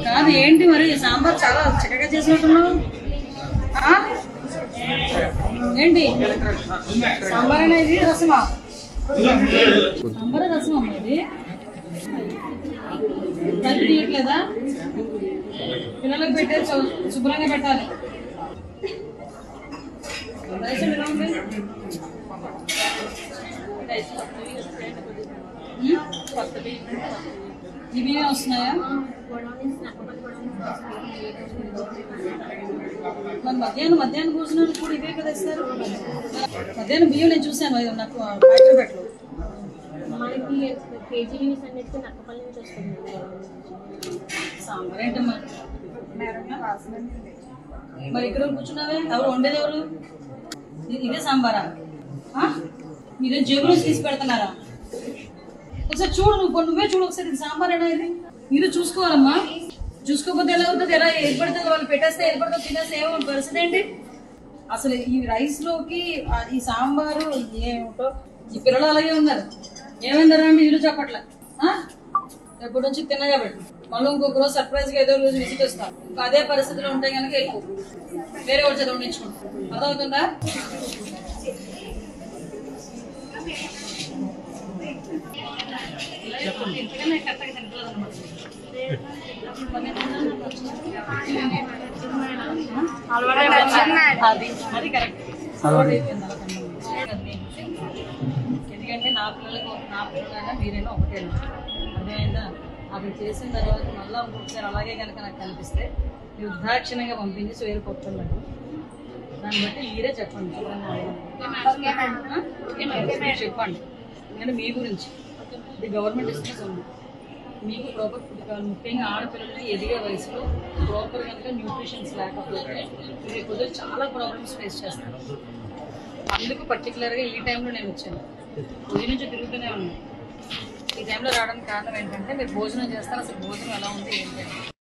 కాదు ఏంటి మరి సాంబార్ చాలా చక్కగా చేసినట్టున్నావు. ఏంటి సాంబార్ అనేది రసమా? సాంబార్ రసం అమ్మా ఇది. కలిపి తీయట్లేదా? పిల్లలకు పెట్టే శుభ్రంగా పెట్టాలి. ఎలా ఉంది? ఇవి వస్తున్నాయా? మరి మధ్యాహ్నం భోజనాలు కూడా ఇవే కదా ఇస్తారు. మధ్యాహ్నం బియ్యం నేను చూసాను నాకు ఫ్యాక్టరీ పెట్టు. సాంబార్ ఏంటమ్మా? మరి ఇక్కడ కూర్చున్నావే? ఎవరు వండేది ఎవరు? ఇదే సాంబారా? మీరే జేబులో తీసి పెడుతున్నారా? ఒకసారి చూడు, నువ్వే చూడు ఒకసారి. ఇది సాంబార్ అనేది మీరు చూసుకోవాలమ్మా. చూసుకోకపోతే ఎలా అవుతుంది? ఎలా ఏది పడుతుంది వాళ్ళు పెట్టేస్తే ఏది పడుతుంది తినేస్తే ఏమో పరిస్థితి ఏంటి అసలు? ఈ రైస్ లోకి ఈ సాంబారు ఏమిటో. ఈ పిల్లలు అలాగే ఉన్నారు. ఏమైందరా అంటే వీళ్ళు చెప్పట్లే. ఎప్పటి నుంచి తిన్నా కాబట్టి మళ్ళీ ఇంకొక రోజు సర్ప్రైజ్ గా ఏదో రోజు విజిట్ వస్తాం. అదే పరిస్థితిలో ఉంటే కనుక వెళ్ళిపో, వేరే వాళ్ళ చదువు ఉండించుకుంటాం. అర్థమవుతుందా? అది కరెక్ట్. ఎందుకంటే నా పిల్లలైనా మీరైనా ఒకటే. అదేమైందా? అది చేసిన తర్వాత మళ్ళీ ఇంకొకసారి అలాగే కనుక నాకు కనిపిస్తే నిర్దాక్షిణ్యంగా పంపించి వేరు కొట్టున్నాడు. దాన్ని బట్టి మీరే చెప్పండి. చెప్పండి. ఎందుకంటే మీ గురించి ఇది గవర్నమెంట్ ఇస్తున్న సొమ్ము. మీకు ప్రాపర్ ఫుడ్ కావాలి. ముఖ్యంగా ఆడపిల్లలకి ఎదిగే వయసులో ప్రాపర్ కనుక న్యూట్రిషన్స్ లేకపోతే మీరు కొద్దిగా చాలా ప్రాబ్లమ్స్ ఫేస్ చేస్తారు. అందుకు పర్టికులర్గా ఈ టైంలో నేను వచ్చాను. ఉదయం నుంచి తిరుగుతూనే ఉన్నాను. ఈ టైంలో రావడానికి కారణం ఏంటంటే మీరు భోజనం చేస్తారు. అసలు భోజనం ఎలా ఉంది ఏంటి